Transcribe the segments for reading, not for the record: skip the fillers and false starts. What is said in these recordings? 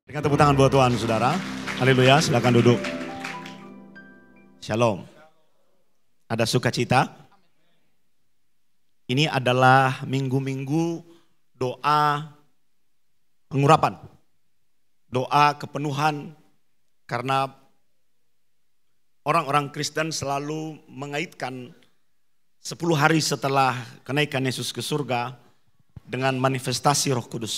Berikan tepuk tangan buat Tuhan, saudara. Haleluya, silakan duduk. Shalom. Ada sukacita? Ini adalah minggu-minggu doa pengurapan. Doa kepenuhan, karena orang-orang Kristen selalu mengaitkan 10 hari setelah kenaikan Yesus ke surga dengan manifestasi Roh Kudus.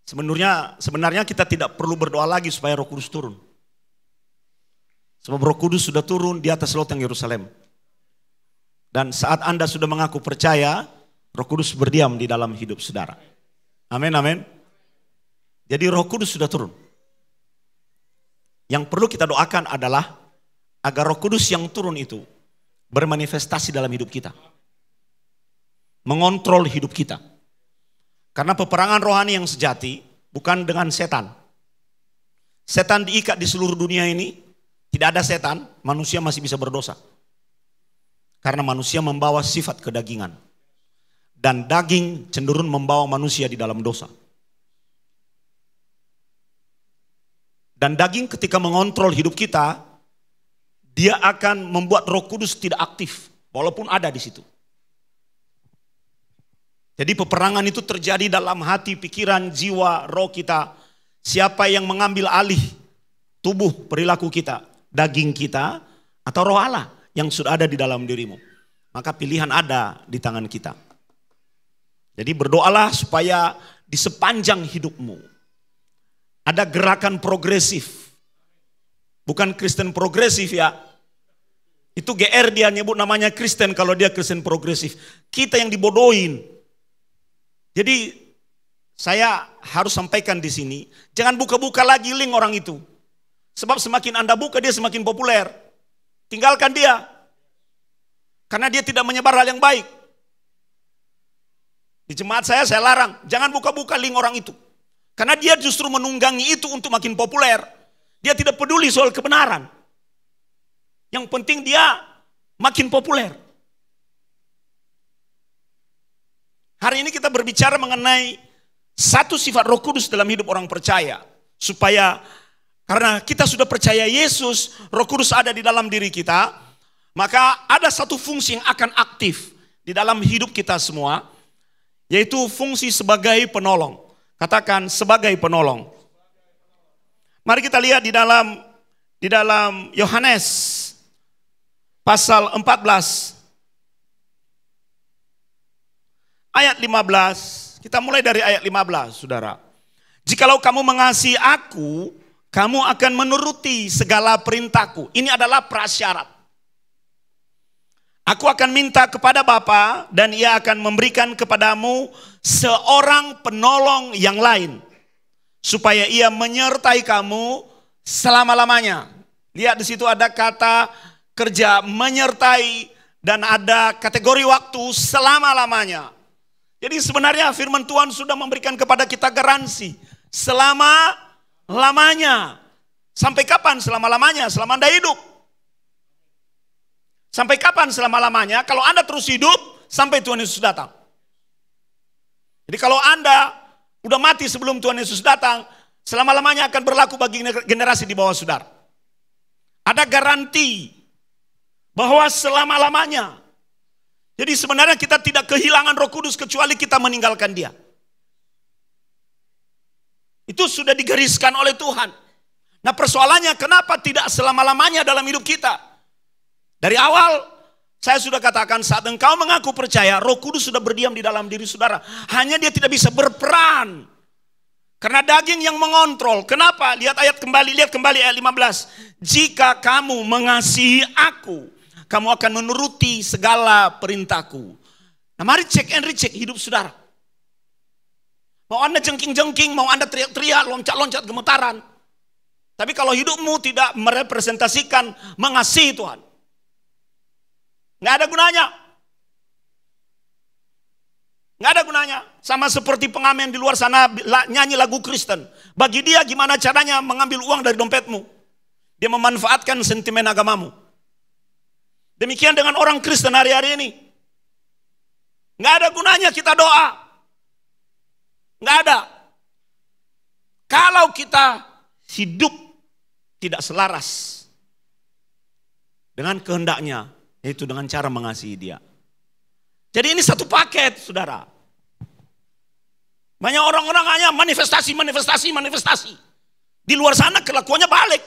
Sebenarnya kita tidak perlu berdoa lagi supaya Roh Kudus turun. Sebab Roh Kudus sudah turun di atas loteng Yerusalem. Dan saat Anda sudah mengaku percaya, Roh Kudus berdiam di dalam hidup saudara. Amin, amin. Jadi Roh Kudus sudah turun. Yang perlu kita doakan adalah agar Roh Kudus yang turun itu bermanifestasi dalam hidup kita. Mengontrol hidup kita. Karena peperangan rohani yang sejati bukan dengan setan. Setan diikat di seluruh dunia ini, tidak ada setan, manusia masih bisa berdosa. Karena manusia membawa sifat kedagingan. Dan daging cenderung membawa manusia di dalam dosa. Dan daging ketika mengontrol hidup kita, dia akan membuat Roh Kudus tidak aktif, walaupun ada di situ. Jadi peperangan itu terjadi dalam hati, pikiran, jiwa, roh kita. Siapa yang mengambil alih tubuh perilaku kita, daging kita, atau roh Allah yang sudah ada di dalam dirimu. Maka pilihan ada di tangan kita. Jadi berdoalah supaya di sepanjang hidupmu ada gerakan progresif. Bukan Kristen progresif ya. Itu GR dia nyebut namanya Kristen kalau dia Kristen progresif. Kita yang dibodohin. Jadi saya harus sampaikan di sini, jangan buka-buka lagi link orang itu. Sebab semakin Anda buka dia semakin populer. Tinggalkan dia. Karena dia tidak menyebar hal yang baik. Di jemaat saya larang, jangan buka-buka link orang itu. Karena dia justru menunggangi itu untuk makin populer. Dia tidak peduli soal kebenaran. Yang penting dia makin populer. Hari ini kita berbicara mengenai satu sifat Roh Kudus dalam hidup orang percaya. Supaya karena kita sudah percaya Yesus, Roh Kudus ada di dalam diri kita, maka ada satu fungsi yang akan aktif di dalam hidup kita semua, yaitu fungsi sebagai penolong. Katakan sebagai penolong. Mari kita lihat di dalam Yohanes pasal 14 ayat 15, kita mulai dari ayat 15, saudara. Jikalau kamu mengasihi aku, kamu akan menuruti segala perintahku. Ini adalah prasyarat. Aku akan minta kepada Bapa dan ia akan memberikan kepadamu seorang penolong yang lain. Supaya ia menyertai kamu selama-lamanya. Lihat di situ ada kata kerja menyertai dan ada kategori waktu selama-lamanya. Jadi sebenarnya firman Tuhan sudah memberikan kepada kita garansi selama-lamanya. Sampai kapan selama-lamanya? Selama Anda hidup. Sampai kapan selama-lamanya? Kalau Anda terus hidup sampai Tuhan Yesus datang. Jadi kalau Anda udah mati sebelum Tuhan Yesus datang, selama-lamanya akan berlaku bagi generasi di bawah saudara. Ada garansi bahwa selama-lamanya. Jadi sebenarnya kita tidak kehilangan Roh Kudus kecuali kita meninggalkan dia. Itu sudah digariskan oleh Tuhan. Nah persoalannya kenapa tidak selama-lamanya dalam hidup kita? Dari awal saya sudah katakan saat engkau mengaku percaya, Roh Kudus sudah berdiam di dalam diri saudara. Hanya dia tidak bisa berperan. Karena daging yang mengontrol. Kenapa? Lihat kembali ayat 15. Jika kamu mengasihi aku, kamu akan menuruti segala perintahku. Nah mari cek and recheck hidup saudara. Mau Anda jengking-jengking, mau Anda teriak-teriak, loncat-loncat gemetaran. Tapi kalau hidupmu tidak merepresentasikan mengasihi Tuhan, nggak ada gunanya. Nggak ada gunanya. Sama seperti pengamen di luar sana nyanyi lagu Kristen. Bagi dia gimana caranya mengambil uang dari dompetmu. Dia memanfaatkan sentimen agamamu. Demikian dengan orang Kristen hari-hari ini. Nggak ada gunanya kita doa. Nggak ada. Kalau kalau kita hidup tidak selaras dengan kehendaknya, yaitu dengan cara mengasihi dia. Jadi ini satu paket, saudara. Banyak orang-orang hanya manifestasi. Di luar sana kelakuannya balik.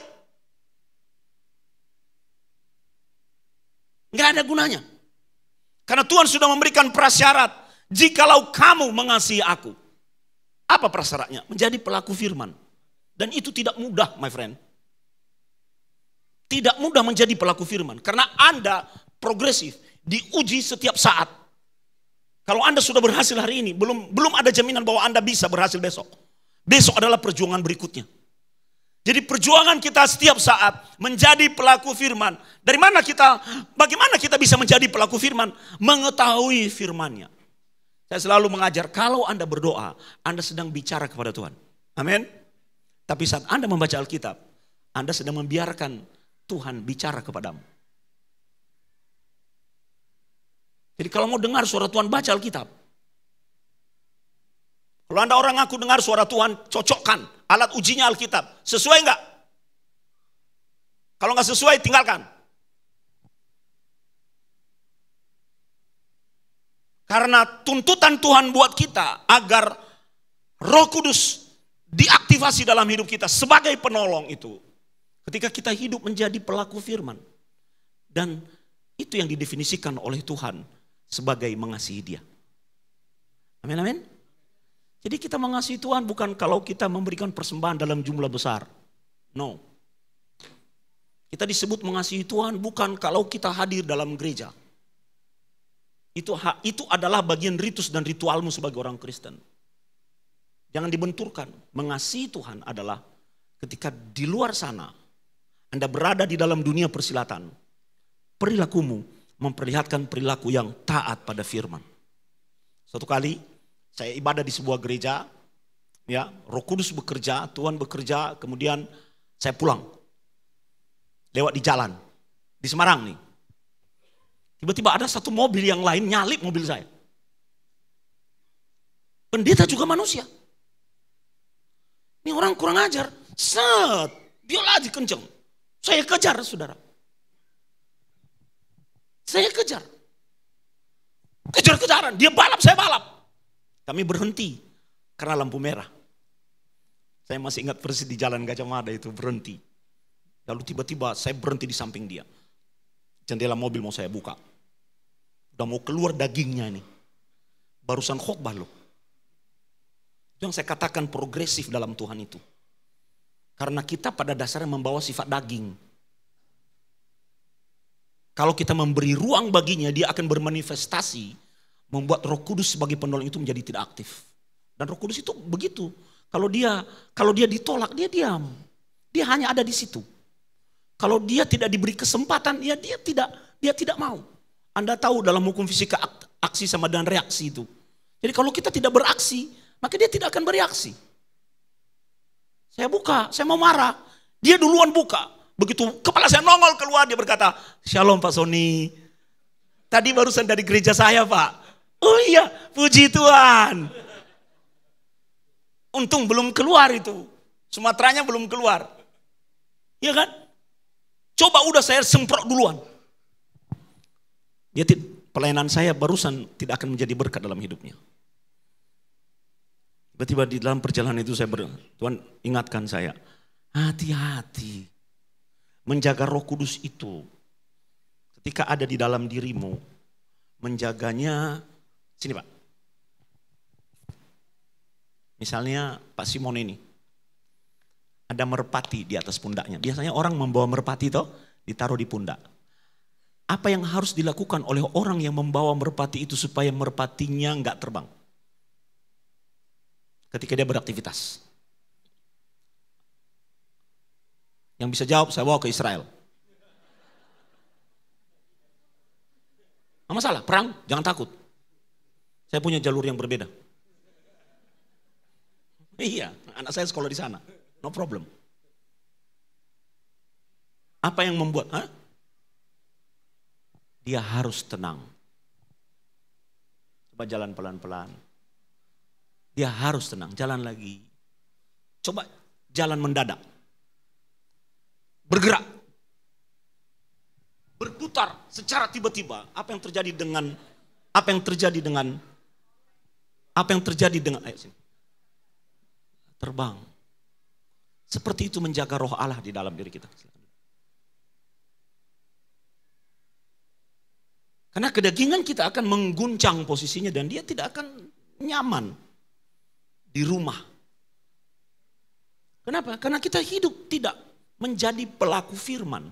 Nggak ada gunanya. Karena Tuhan sudah memberikan prasyarat. Jikalau kamu mengasihi aku. Apa prasyaratnya? Menjadi pelaku firman. Dan itu tidak mudah, my friend. Tidak mudah menjadi pelaku firman. Karena Anda progresif, diuji setiap saat. Kalau Anda sudah berhasil hari ini, belum ada jaminan bahwa Anda bisa berhasil besok. Besok adalah perjuangan berikutnya. Jadi perjuangan kita setiap saat menjadi pelaku firman. Bagaimana kita bisa menjadi pelaku firman? Mengetahui firman-Nya. Saya selalu mengajar, kalau Anda berdoa, Anda sedang bicara kepada Tuhan. Amin. Tapi saat Anda membaca Alkitab, Anda sedang membiarkan Tuhan bicara kepadamu. Jadi kalau mau dengar suara Tuhan, baca Alkitab. Kalau Anda orang ngaku dengar suara Tuhan, cocokkan alat ujinya Alkitab. Sesuai enggak? Kalau enggak sesuai, tinggalkan. Karena tuntutan Tuhan buat kita agar Roh Kudus diaktifasi dalam hidup kita sebagai penolong itu. Ketika kita hidup menjadi pelaku firman. Dan itu yang didefinisikan oleh Tuhan sebagai mengasihi Dia. Amin, amin. Jadi kita mengasihi Tuhan bukan kalau kita memberikan persembahan dalam jumlah besar. No. Kita disebut mengasihi Tuhan bukan kalau kita hadir dalam gereja. Itu adalah bagian ritus dan ritualmu sebagai orang Kristen. Jangan dibenturkan. Mengasihi Tuhan adalah ketika di luar sana, Anda berada di dalam dunia persilatan. Perilakumu memperlihatkan perilaku yang taat pada firman. Suatu kali saya ibadah di sebuah gereja, ya, Roh Kudus bekerja, Tuhan bekerja, kemudian saya pulang. Lewat di jalan, di Semarang nih. Tiba-tiba ada satu mobil yang lain nyalip mobil saya. Pendeta juga manusia. Ini orang kurang ajar. Set, dia lagi kenceng. Saya kejar, saudara. Saya kejar. Kejar-kejaran, dia balap, saya balap. Kami berhenti karena lampu merah. Saya masih ingat persis di Jalan Gajah Mada itu berhenti. Lalu tiba-tiba saya berhenti di samping dia. Jendela mobil mau saya buka. Udah mau keluar dagingnya ini. Barusan khotbah loh. Itu yang saya katakan progresif dalam Tuhan itu. Karena kita pada dasarnya membawa sifat daging. Kalau kita memberi ruang baginya, dia akan bermanifestasi. Membuat Roh Kudus sebagai penolong itu menjadi tidak aktif. Dan Roh Kudus itu begitu. Kalau dia ditolak, dia diam. Dia hanya ada di situ. Kalau dia tidak diberi kesempatan, ya dia tidak mau. Anda tahu dalam hukum fisika aksi sama dengan reaksi itu. Jadi kalau kita tidak beraksi, maka dia tidak akan bereaksi. Saya buka, saya mau marah. Dia duluan buka. Begitu kepala saya nongol keluar, dia berkata, "Shalom Pak Sony. Tadi barusan dari gereja saya, Pak." Oh iya, puji Tuhan. Untung belum keluar itu. Sumateranya belum keluar. Iya kan? Coba udah saya semprot duluan. Pelayanan saya barusan tidak akan menjadi berkat dalam hidupnya. Tiba-tiba di dalam perjalanan itu Tuhan ingatkan saya. Hati-hati. Menjaga Roh Kudus itu. Ketika ada di dalam dirimu. Menjaganya. Sini Pak. Misalnya Pak Simon ini. Ada merpati di atas pundaknya. Biasanya orang membawa merpati itu ditaruh di pundak. Apa yang harus dilakukan oleh orang yang membawa merpati itu supaya merpatinya enggak terbang? Ketika dia beraktivitas. Yang bisa jawab saya bawa ke Israel. Nggak masalah, perang, jangan takut. Saya punya jalur yang berbeda. Iya, anak saya sekolah di sana. No problem. Apa yang membuat? Dia harus tenang. Coba jalan pelan-pelan. Dia harus tenang, jalan lagi. Coba jalan mendadak. Bergerak. Berputar secara tiba-tiba. Apa yang terjadi dengan ayo sini. Terbang. Seperti itu menjaga roh Allah di dalam diri kita. Karena kedagingan kita akan mengguncang posisinya dan dia tidak akan nyaman di rumah. Kenapa? Karena kita hidup tidak menjadi pelaku firman.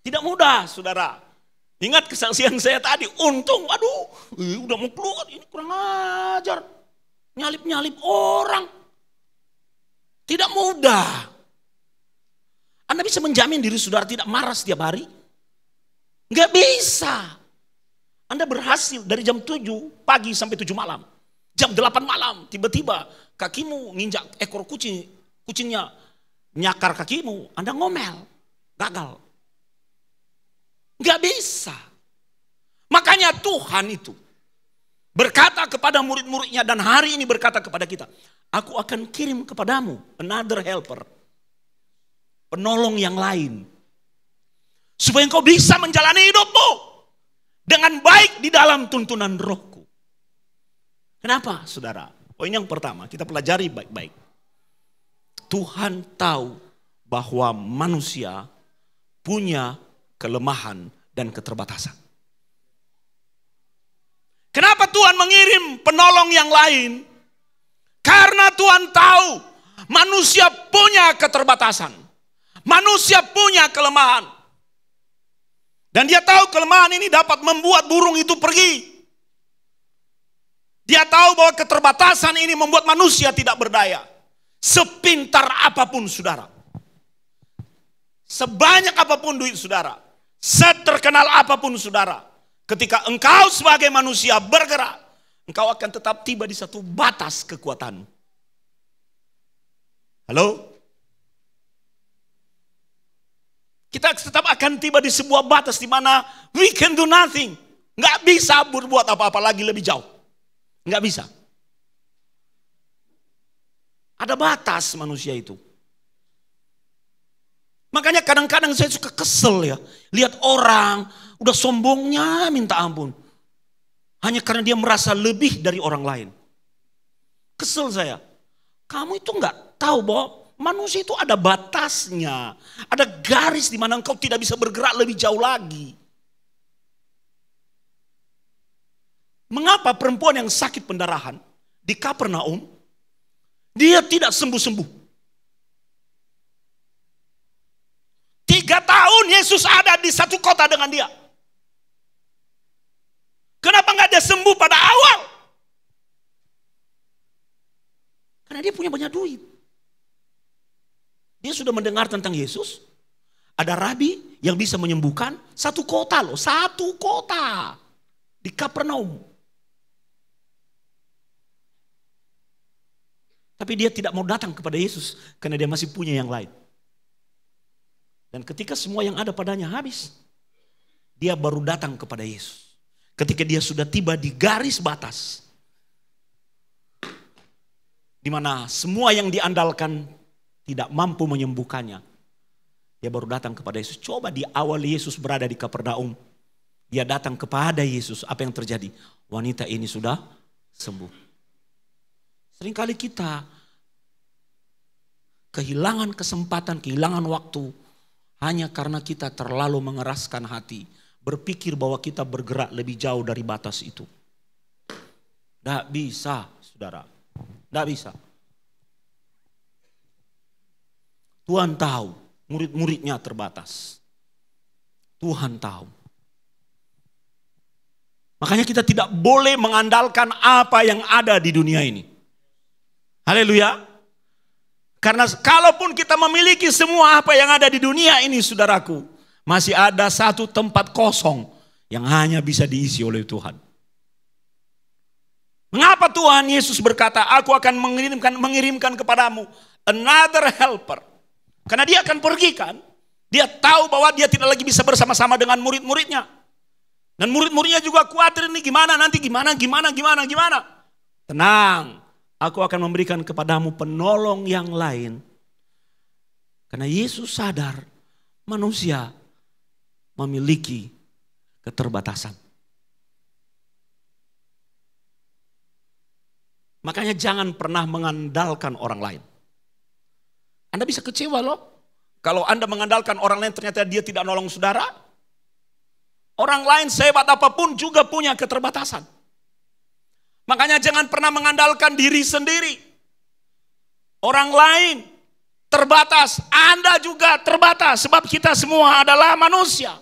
Tidak mudah, saudara. Ingat kesaksian saya tadi, untung, udah mau keluar, ini kurang ajar. Nyalip-nyalip orang. Tidak mudah. Anda bisa menjamin diri saudara tidak marah setiap hari? Enggak bisa. Anda berhasil dari jam 7 pagi sampai 7 malam. Jam 8 malam, tiba-tiba kakimu nginjak ekor kucingnya nyakar kakimu, Anda ngomel, gagal. Enggak bisa. Makanya Tuhan itu berkata kepada murid-muridnya dan hari ini berkata kepada kita, aku akan kirim kepadamu another helper, penolong yang lain. Supaya engkau bisa menjalani hidupmu dengan baik di dalam tuntunan rohku. Kenapa saudara? Poin yang pertama kita pelajari baik-baik. Tuhan tahu bahwa manusia punya kelemahan dan keterbatasan. Kenapa Tuhan mengirim penolong yang lain? Karena Tuhan tahu manusia punya keterbatasan. Manusia punya kelemahan. Dan dia tahu kelemahan ini dapat membuat burung itu pergi. Dia tahu bahwa keterbatasan ini membuat manusia tidak berdaya. Sepintar apapun saudara. Sebanyak apapun duit saudara. Seterkenal apapun saudara. Ketika engkau sebagai manusia bergerak, engkau akan tetap tiba di satu batas kekuatanmu. Halo? Kita tetap akan tiba di sebuah batas di mana we can do nothing. Nggak bisa berbuat apa-apa lagi lebih jauh. Nggak bisa. Ada batas manusia itu. Makanya kadang-kadang saya suka kesel ya. Lihat orang udah sombongnya minta ampun. Hanya karena dia merasa lebih dari orang lain. Kesel saya. Kamu itu nggak tahu bahwa manusia itu ada batasnya. Ada garis di mana engkau tidak bisa bergerak lebih jauh lagi. Mengapa perempuan yang sakit pendarahan di Kapernaum, dia tidak sembuh-sembuh? 3 tahun Yesus ada di satu kota dengan dia. Kenapa nggak dia sembuh pada awal? Karena dia punya banyak duit. Dia sudah mendengar tentang Yesus. Ada rabi yang bisa menyembuhkan satu kota loh. Satu kota. Di Kapernaum. Tapi dia tidak mau datang kepada Yesus. Karena dia masih punya yang lain. Dan ketika semua yang ada padanya habis. Dia baru datang kepada Yesus. Ketika dia sudah tiba di garis batas. Di mana semua yang diandalkan tidak mampu menyembuhkannya. Dia baru datang kepada Yesus. Coba di awal Yesus berada di Kapernaum. Dia datang kepada Yesus. Apa yang terjadi? Wanita ini sudah sembuh. Seringkali kita kehilangan kesempatan, kehilangan waktu. Hanya karena kita terlalu mengeraskan hati. Berpikir bahwa kita bergerak lebih jauh dari batas itu. Tidak bisa, saudara. Tidak bisa. Tuhan tahu murid-muridnya terbatas. Tuhan tahu. Makanya kita tidak boleh mengandalkan apa yang ada di dunia ini. Haleluya. Karena kalaupun kita memiliki semua apa yang ada di dunia ini, saudaraku, masih ada satu tempat kosong yang hanya bisa diisi oleh Tuhan. Mengapa Tuhan Yesus berkata, aku akan mengirimkan kepadamu another helper. Karena dia akan pergi kan. Dia tahu bahwa dia tidak lagi bisa bersama-sama dengan murid-muridnya. Dan murid-muridnya juga khawatir ini gimana nanti, gimana. Tenang, Aku akan memberikan kepadamu penolong yang lain. Karena Yesus sadar manusia memiliki keterbatasan. Makanya jangan pernah mengandalkan orang lain. Anda bisa kecewa loh. Kalau Anda mengandalkan orang lain ternyata dia tidak nolong saudara. Orang lain sehebat apapun juga punya keterbatasan. Makanya jangan pernah mengandalkan diri sendiri. Orang lain terbatas, Anda juga terbatas. Sebab kita semua adalah manusia.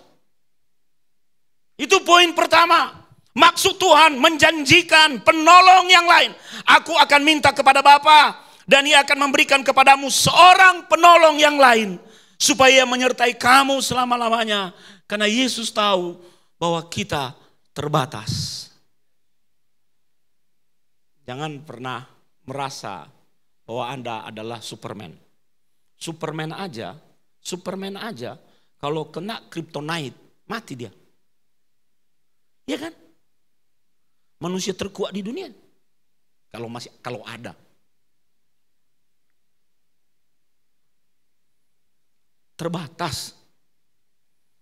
Itu poin pertama. Maksud Tuhan menjanjikan penolong yang lain. Aku akan minta kepada Bapa dan Ia akan memberikan kepadamu seorang penolong yang lain. Supaya menyertai kamu selama-lamanya. Karena Yesus tahu bahwa kita terbatas. Jangan pernah merasa bahwa Anda adalah Superman. Superman aja kalau kena kryptonite mati dia. Iya kan? Manusia terkuat di dunia. Kalau ada. Terbatas.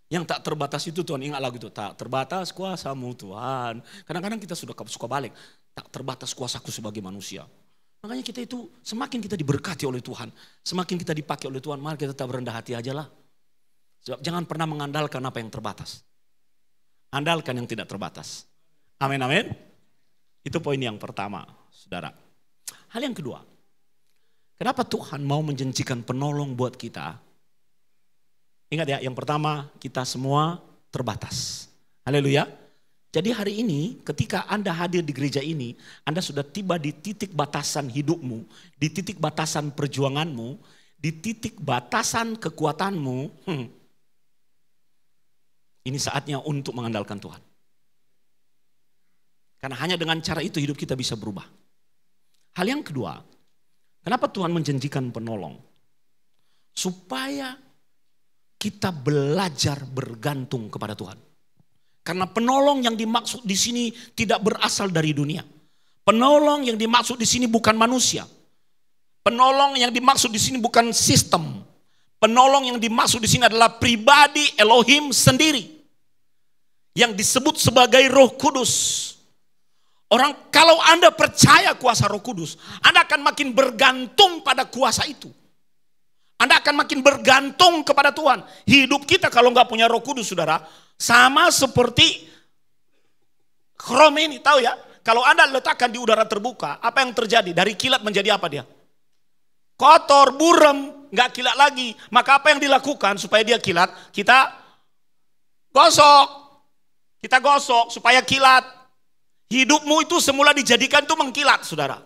Yang tak terbatas itu Tuhan, ingat lagu itu. Tak terbatas kuasa-Mu Tuhan. Kadang-kadang kita suka balik. Tak terbatas kuasaku sebagai manusia. Makanya kita itu semakin kita diberkati oleh Tuhan. Semakin kita dipakai oleh Tuhan. Mari kita tetap rendah hati aja lah. Sebab jangan pernah mengandalkan apa yang terbatas. Andalkan yang tidak terbatas. Amin, amin. Itu poin yang pertama, saudara. Hal yang kedua. Kenapa Tuhan mau menjanjikan penolong buat kita? Ingat ya, yang pertama kita semua terbatas. Haleluya. Jadi hari ini ketika Anda hadir di gereja ini, Anda sudah tiba di titik batasan hidupmu, di titik batasan perjuanganmu, di titik batasan kekuatanmu. Ini saatnya untuk mengandalkan Tuhan. Karena hanya dengan cara itu hidup kita bisa berubah. Hal yang kedua, kenapa Tuhan menjanjikan penolong? Supaya kita belajar bergantung kepada Tuhan. Karena penolong yang dimaksud di sini tidak berasal dari dunia. Penolong yang dimaksud di sini bukan manusia. Penolong yang dimaksud di sini bukan sistem. Penolong yang dimaksud di sini adalah pribadi Elohim sendiri. Yang disebut sebagai Roh Kudus. Kalau Anda percaya kuasa Roh Kudus, Anda akan makin bergantung pada kuasa itu. Anda akan makin bergantung kepada Tuhan. Hidup kita kalau nggak punya Roh Kudus, saudara, sama seperti krom ini, tahu ya? Kalau Anda letakkan di udara terbuka, apa yang terjadi? Dari kilat menjadi apa dia? Kotor, buram, nggak kilat lagi. Maka apa yang dilakukan supaya dia kilat? Kita gosok supaya kilat. Hidupmu itu semula dijadikan itu mengkilat, saudara.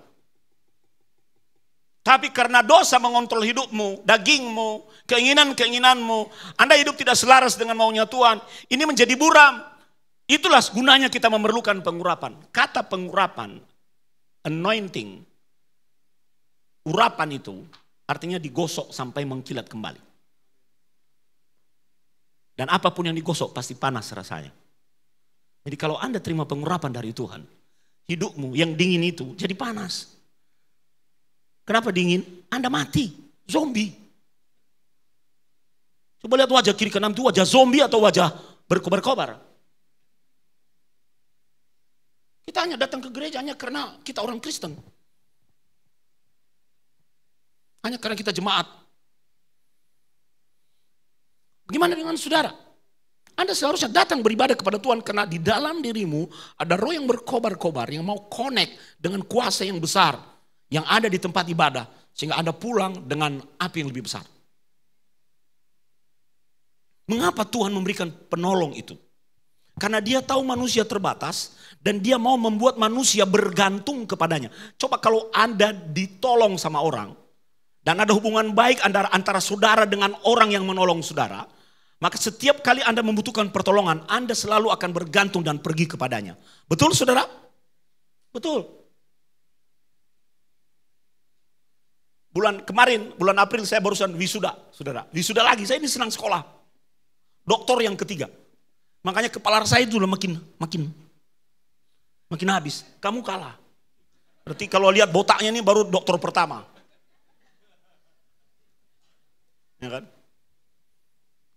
Tapi karena dosa mengontrol hidupmu, dagingmu, keinginan-keinginanmu, Anda hidup tidak selaras dengan maunya Tuhan, ini menjadi buram. Itulah gunanya kita memerlukan pengurapan. Kata pengurapan, anointing, urapan itu artinya digosok sampai mengkilat kembali. Dan apapun yang digosok pasti panas rasanya. Jadi kalau Anda terima pengurapan dari Tuhan, hidupmu yang dingin itu jadi panas. Kenapa dingin? Anda mati, zombie. Coba lihat wajah kiri kanan itu wajah zombie atau wajah berkobar-kobar. Kita hanya datang ke gereja hanya karena kita orang Kristen. Hanya karena kita jemaat. Bagaimana dengan saudara? Anda seharusnya datang beribadah kepada Tuhan karena di dalam dirimu ada roh yang berkobar-kobar yang mau connect dengan kuasa yang besar yang ada di tempat ibadah sehingga Anda pulang dengan api yang lebih besar. Mengapa Tuhan memberikan penolong itu? Karena dia tahu manusia terbatas dan dia mau membuat manusia bergantung kepadanya. Coba kalau Anda ditolong sama orang dan ada hubungan baik antara saudara dengan orang yang menolong saudara, maka setiap kali Anda membutuhkan pertolongan, Anda selalu akan bergantung dan pergi kepadanya. Betul saudara? Betul. Bulan April saya barusan wisuda, saudara. Wisuda lagi, saya ini senang sekolah. Doktor yang ketiga. Makanya kepala saya itu udah makin habis. Kamu kalah. Berarti kalau lihat botaknya ini baru dokter pertama. Ya kan?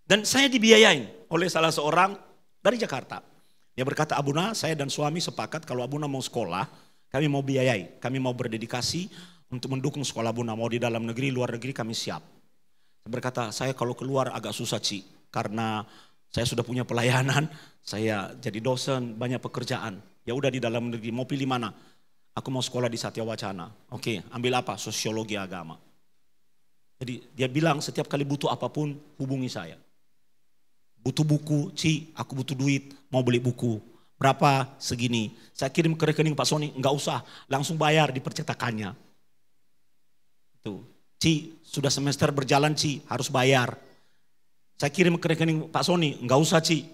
Dan saya dibiayain oleh salah seorang dari Jakarta. Dia berkata, Abuna, saya dan suami sepakat kalau Abuna mau sekolah, kami mau biayai, kami mau berdedikasi untuk mendukung sekolah Abuna. Mau di dalam negeri, luar negeri kami siap. Saya berkata, saya kalau keluar agak susah Ci, karena saya sudah punya pelayanan, saya jadi dosen, banyak pekerjaan. Ya udah di dalam negeri, mau pilih mana? Aku mau sekolah di Satya Wacana. Oke, ambil apa? Sosiologi agama. Jadi dia bilang setiap kali butuh apapun, hubungi saya. Butuh buku, Ci, aku butuh duit, mau beli buku. Berapa? Segini. Saya kirim ke rekening Pak Sony, enggak usah, langsung bayar di percetakannya. Tuh, Ci, sudah semester berjalan Ci, harus bayar. Saya kirim ke rekening Pak Sony, enggak usah Ci.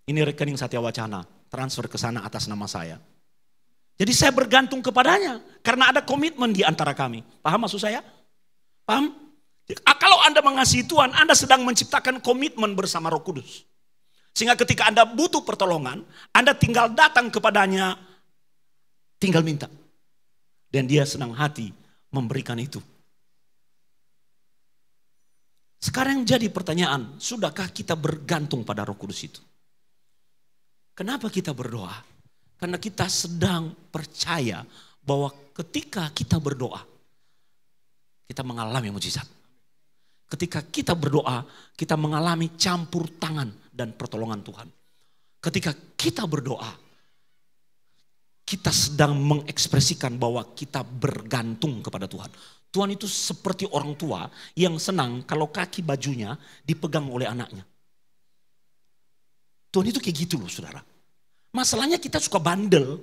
Ini rekening Satya Wacana, transfer ke sana atas nama saya. Jadi saya bergantung kepadanya, karena ada komitmen di antara kami. Paham maksud saya? Paham? Kalau Anda mengasihi Tuhan, Anda sedang menciptakan komitmen bersama Roh Kudus. Sehingga ketika Anda butuh pertolongan, Anda tinggal datang kepadanya, tinggal minta. Dan dia senang hati memberikan itu. Sekarang jadi pertanyaan, sudahkah kita bergantung pada Roh Kudus itu? Kenapa kita berdoa? Karena kita sedang percaya bahwa ketika kita berdoa, kita mengalami mujizat. Ketika kita berdoa, kita mengalami campur tangan dan pertolongan Tuhan. Ketika kita berdoa, kita sedang mengekspresikan bahwa kita bergantung kepada Tuhan. Tuhan itu seperti orang tua yang senang kalau kaki bajunya dipegang oleh anaknya. Tuhan itu kayak gitu loh saudara. Masalahnya kita suka bandel.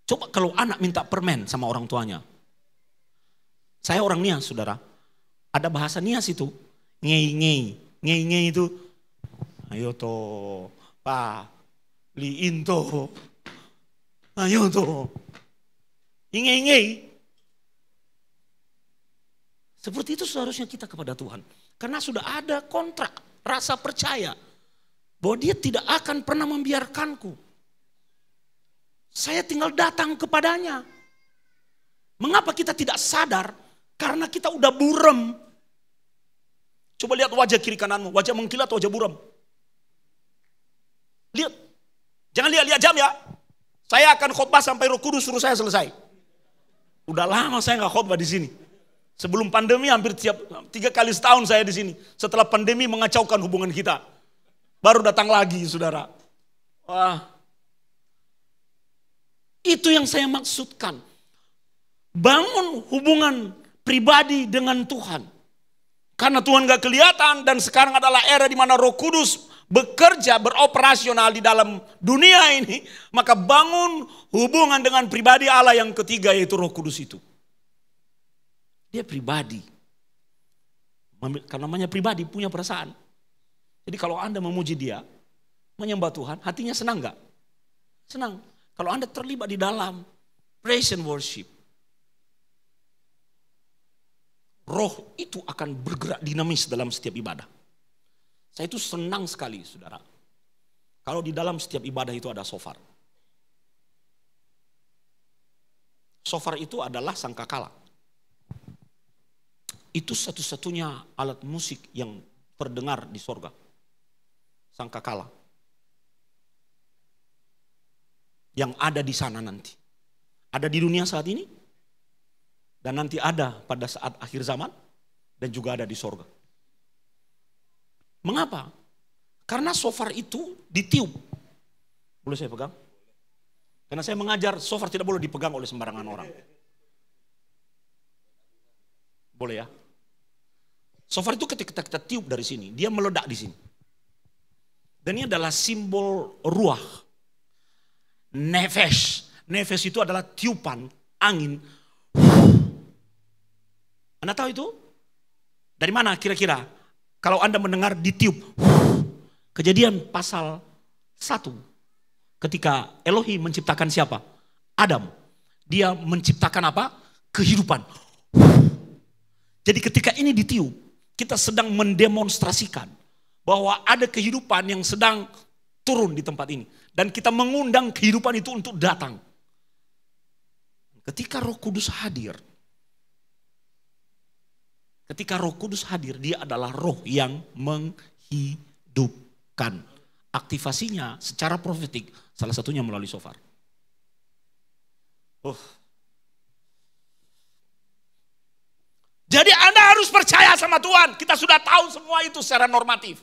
Coba kalau anak minta permen sama orang tuanya. Saya orang Nias, saudara. Ada bahasa Nias itu. Ngei-ngei. Ngei-ngei itu. Ayo toh, Pak. Liin toh. Ayo toh. Ngei-ngei. Seperti itu seharusnya kita kepada Tuhan. Karena sudah ada kontrak, rasa percaya. Bahwa dia tidak akan pernah membiarkanku. Saya tinggal datang kepadanya. Mengapa kita tidak sadar? Karena kita udah burem. Coba lihat wajah kiri kananmu, wajah mengkilat, wajah burem. Lihat, jangan lihat jam ya. Saya akan khotbah sampai Roh Kudus suruh saya selesai. Udah lama saya nggak khotbah di sini. Sebelum pandemi hampir 3 kali setahun saya di sini. Setelah pandemi mengacaukan hubungan kita, baru datang lagi saudara. Wah, itu yang saya maksudkan. Bangun hubungan pribadi dengan Tuhan. Karena Tuhan gak kelihatan dan sekarang adalah era di mana Roh Kudus bekerja, beroperasional di dalam dunia ini. Maka bangun hubungan dengan pribadi Allah yang ketiga yaitu Roh Kudus itu. Dia pribadi. Karena namanya pribadi punya perasaan. Jadi kalau Anda memuji dia, menyembah Tuhan, hatinya senang gak? Senang. Kalau Anda terlibat di dalam praise and worship, Roh itu akan bergerak dinamis dalam setiap ibadah. Saya itu senang sekali saudara. Kalau di dalam setiap ibadah itu ada shofar. Shofar itu adalah sangkakala. Itu satu-satunya alat musik yang terdengar di sorga. Sangkakala. Yang ada di sana nanti. Ada di dunia saat ini. Dan nanti ada pada saat akhir zaman. Dan juga ada di sorga. Mengapa? Karena shofar itu ditiup. Boleh saya pegang? Karena saya mengajar shofar tidak boleh dipegang oleh sembarangan orang. Boleh ya? Shofar itu ketika kita tiup dari sini, dia meledak di sini. Dan ini adalah simbol ruah. Nefesh. Nefesh itu adalah tiupan angin. Anda tahu itu? Dari mana kira-kira? Kalau Anda mendengar ditiup. Kejadian pasal 1. Ketika Elohim menciptakan siapa? Adam. Dia menciptakan apa? Kehidupan. Jadi ketika ini ditiup, kita sedang mendemonstrasikan bahwa ada kehidupan yang sedang turun di tempat ini. Dan kita mengundang kehidupan itu untuk datang. Ketika Roh Kudus hadir, dia adalah roh yang menghidupkan. Aktivasinya secara profetik, salah satunya melalui shofar. Jadi Anda harus percaya sama Tuhan. Kita sudah tahu semua itu secara normatif.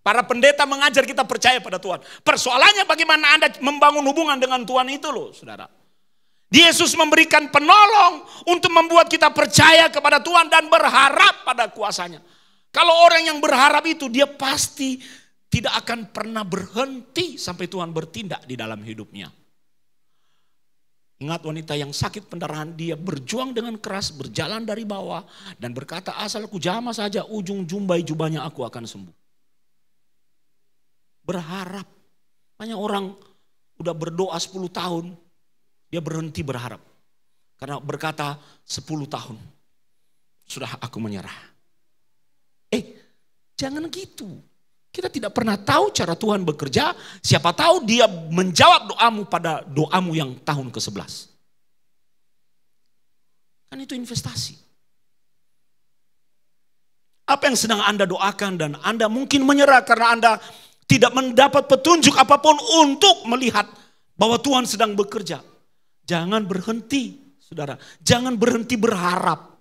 Para pendeta mengajar kita percaya pada Tuhan. Persoalannya bagaimana Anda membangun hubungan dengan Tuhan itu loh, saudara. Yesus memberikan penolong untuk membuat kita percaya kepada Tuhan dan berharap pada kuasanya. Kalau orang yang berharap itu, dia pasti tidak akan pernah berhenti sampai Tuhan bertindak di dalam hidupnya. Ingat wanita yang sakit pendarahan, dia berjuang dengan keras, berjalan dari bawah dan berkata, asal aku jamah saja ujung jumbai jubahnya aku akan sembuh. Berharap. Banyak orang udah berdoa 10 tahun, dia berhenti berharap. Karena berkata 10 tahun, sudah aku menyerah. Jangan gitu. Kita tidak pernah tahu cara Tuhan bekerja. Siapa tahu dia menjawab doamu pada doamu yang tahun ke-11. Kan itu investasi. Apa yang sedang Anda doakan dan Anda mungkin menyerah karena Anda tidak mendapat petunjuk apapun untuk melihat bahwa Tuhan sedang bekerja. Jangan berhenti, saudara. Jangan berhenti berharap.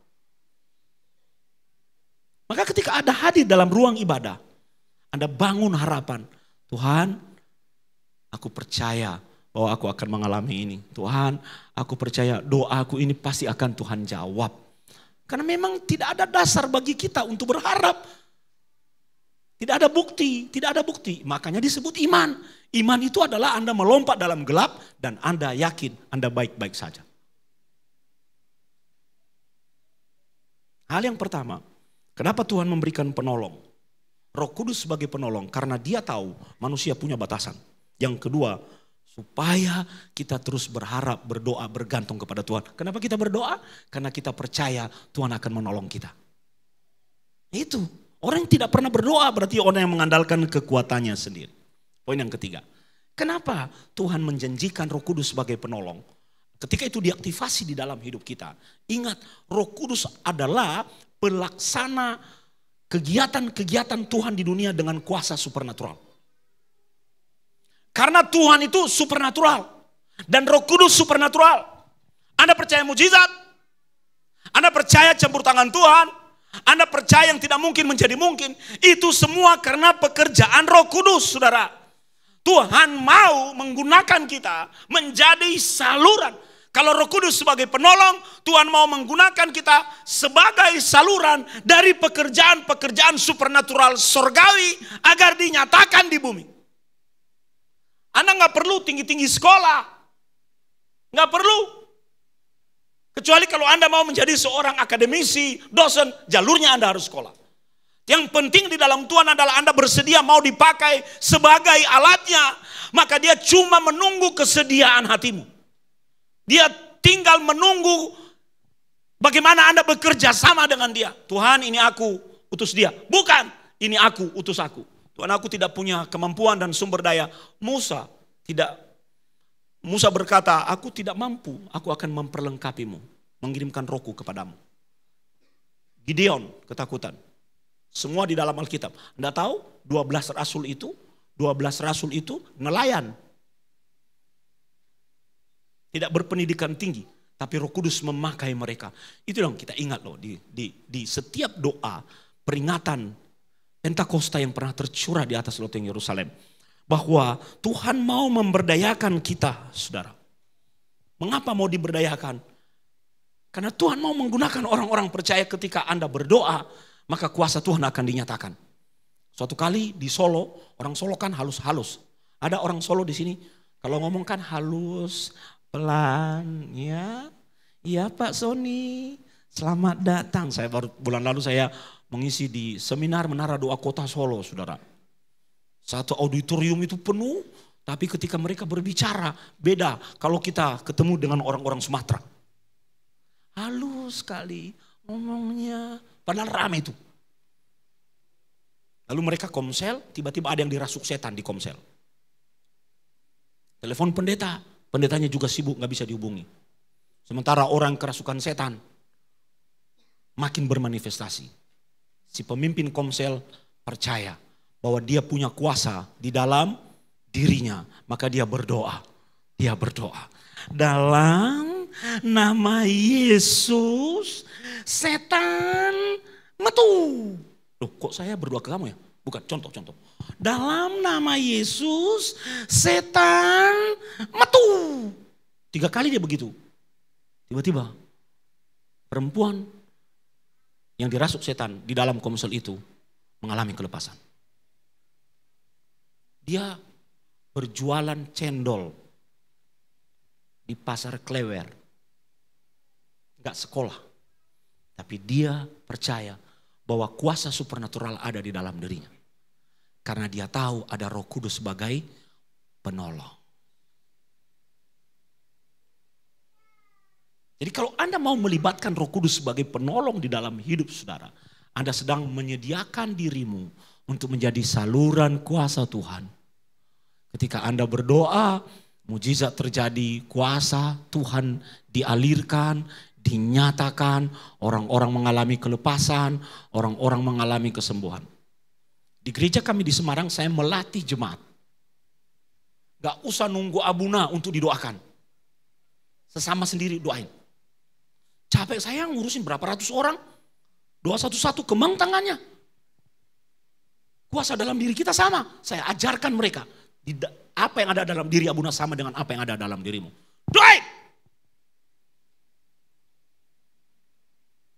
Maka ketika Anda hadir dalam ruang ibadah, Anda bangun harapan. Tuhan, aku percaya bahwa aku akan mengalami ini. Tuhan, aku percaya doaku ini pasti akan Tuhan jawab. Karena memang tidak ada dasar bagi kita untuk berharap. Tidak ada bukti. Makanya disebut iman. Iman itu adalah Anda melompat dalam gelap dan Anda yakin Anda baik-baik saja. Hal yang pertama, kenapa Tuhan memberikan penolong? Roh Kudus sebagai penolong karena dia tahu manusia punya batasan. Yang kedua, supaya kita terus berharap, berdoa, bergantung kepada Tuhan. Kenapa kita berdoa? Karena kita percaya Tuhan akan menolong kita. Itu. Orang yang tidak pernah berdoa berarti orang yang mengandalkan kekuatannya sendiri. Poin yang ketiga. Kenapa Tuhan menjanjikan Roh Kudus sebagai penolong? Ketika itu diaktifasi di dalam hidup kita. Ingat, Roh Kudus adalah pelaksana kegiatan-kegiatan Tuhan di dunia dengan kuasa supernatural. Karena Tuhan itu supernatural. Dan Roh Kudus supernatural. Anda percaya mujizat? Anda percaya campur tangan Tuhan? Anda percaya yang tidak mungkin menjadi mungkin? Itu semua karena pekerjaan Roh Kudus, saudara. Tuhan mau menggunakan kita menjadi saluran. Kalau Roh Kudus sebagai penolong, Tuhan mau menggunakan kita sebagai saluran dari pekerjaan-pekerjaan supernatural surgawi agar dinyatakan di bumi. Anda nggak perlu tinggi-tinggi sekolah, nggak perlu. Kecuali kalau Anda mau menjadi seorang akademisi, dosen, jalurnya Anda harus sekolah. Yang penting di dalam Tuhan adalah Anda bersedia mau dipakai sebagai alatnya. Maka dia cuma menunggu kesediaan hatimu. Dia tinggal menunggu bagaimana Anda bekerja sama dengan dia. Tuhan, ini aku utus dia. Bukan, ini aku utus aku. Tuhan, aku tidak punya kemampuan dan sumber daya. Musa berkata, aku tidak mampu, aku akan memperlengkapimu, mengirimkan rohku kepadamu. Gideon ketakutan. Semua di dalam Alkitab. Anda tahu 12 rasul itu nelayan. Tidak berpendidikan tinggi, tapi Roh Kudus memakai mereka. Itu yang kita ingat loh di setiap doa peringatan Pentakosta yang pernah tercurah di atas loteng Yerusalem. Bahwa Tuhan mau memberdayakan kita, saudara. Mengapa mau diberdayakan? Karena Tuhan mau menggunakan orang-orang percaya ketika Anda berdoa, maka kuasa Tuhan akan dinyatakan. Suatu kali di Solo, orang Solo kan halus-halus. Ada orang Solo di sini, kalau ngomong kan halus, pelan, ya. Iya Pak Sony, selamat datang. Saya baru bulan lalu saya mengisi di seminar Menara Doa Kota Solo, saudara. Satu auditorium itu penuh, tapi ketika mereka berbicara beda kalau kita ketemu dengan orang-orang Sumatera. Halus sekali ngomongnya, padahal ramai itu. Lalu mereka komsel, tiba-tiba ada yang dirasuk setan di komsel. Telepon pendeta, pendetanya juga sibuk gak bisa dihubungi. Sementara orang kerasukan setan makin bermanifestasi. Si pemimpin komsel percaya bahwa dia punya kuasa di dalam dirinya. Maka dia berdoa. Dia berdoa. Dalam nama Yesus, setan metu. Loh, kok saya berdoa ke kamu ya? Bukan, contoh. Dalam nama Yesus, setan metu. 3 kali dia begitu. Tiba-tiba perempuan yang dirasuk setan di dalam komsel itu mengalami kelepasan. Dia berjualan cendol di pasar Klewer. Gak sekolah. Tapi dia percaya bahwa kuasa supernatural ada di dalam dirinya. Karena dia tahu ada Roh Kudus sebagai penolong. Jadi kalau Anda mau melibatkan Roh Kudus sebagai penolong di dalam hidup saudara, Anda sedang menyediakan dirimu untuk menjadi saluran kuasa Tuhan. Ketika Anda berdoa, mujizat terjadi, kuasa Tuhan dialirkan, dinyatakan, orang-orang mengalami kelepasan, orang-orang mengalami kesembuhan. Di gereja kami di Semarang, saya melatih jemaat. Gak usah nunggu abuna untuk didoakan. Sesama sendiri doain. Capek saya ngurusin berapa ratus orang. Doa satu-satu kembang tangannya. Kuasa dalam diri kita sama. Saya ajarkan mereka. Apa yang ada dalam diri abuna sama dengan apa yang ada dalam dirimu. Doain.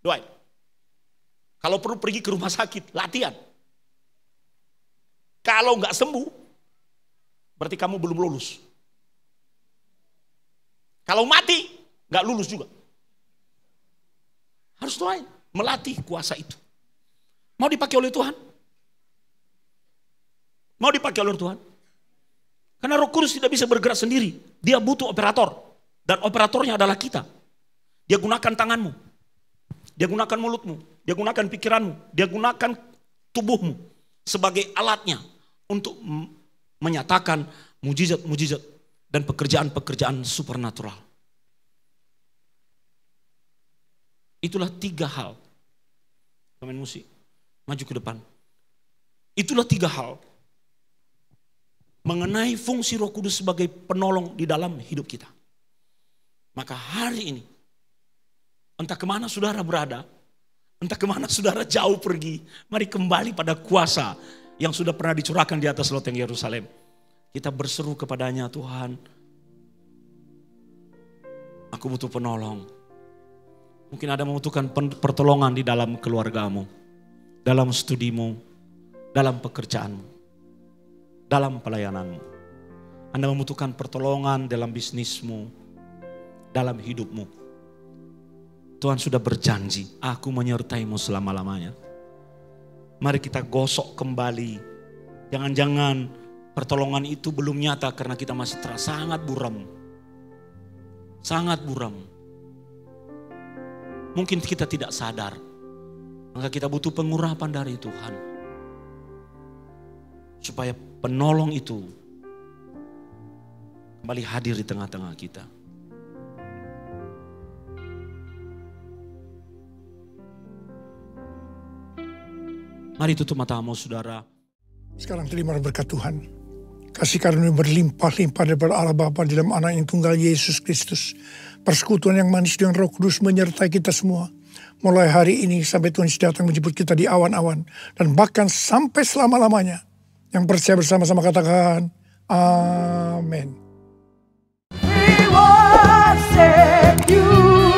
Doain. Kalau perlu pergi ke rumah sakit, latihan. Kalau nggak sembuh, berarti kamu belum lulus. Kalau mati, nggak lulus juga. Harus doain, melatih kuasa itu. Mau dipakai oleh Tuhan? Mau dipakai oleh Tuhan? Karena Roh Kudus tidak bisa bergerak sendiri. Dia butuh operator. Dan operatornya adalah kita. Dia gunakan tanganmu. Dia gunakan mulutmu. Dia gunakan pikiranmu. Dia gunakan tubuhmu. Sebagai alatnya. Untuk menyatakan mujizat-mujizat. Dan pekerjaan-pekerjaan supernatural. Itulah 3 hal. Pemain musik, maju ke depan. Itulah 3 hal. Mengenai fungsi Roh Kudus sebagai penolong di dalam hidup kita. Maka hari ini, entah kemana saudara berada, entah kemana saudara jauh pergi, mari kembali pada kuasa yang sudah pernah dicurahkan di atas loteng Yerusalem. Kita berseru kepadanya, Tuhan, aku butuh penolong. Mungkin ada membutuhkan pertolongan di dalam keluargamu, dalam studimu, dalam pekerjaanmu, dalam pelayananmu. Anda membutuhkan pertolongan dalam bisnismu, dalam hidupmu. Tuhan sudah berjanji, aku menyertaimu selama-lamanya. Mari kita gosok kembali. Jangan-jangan pertolongan itu belum nyata karena kita masih sangat buram. Sangat buram. Mungkin kita tidak sadar. Maka kita butuh pengurapan dari Tuhan. Supaya penolong itu kembali hadir di tengah-tengah kita. Mari tutup matamu saudara. Sekarang terima berkat Tuhan. Kasih karunia berlimpah-limpah daripada Allah Bapa di dalam Anak yang tunggal Yesus Kristus. Persekutuan yang manis dengan Roh Kudus menyertai kita semua. Mulai hari ini sampai Tuhan datang menjemput kita di awan-awan. Dan bahkan sampai selama-lamanya. Yang percaya bersama-sama katakan, Amin. We worship you.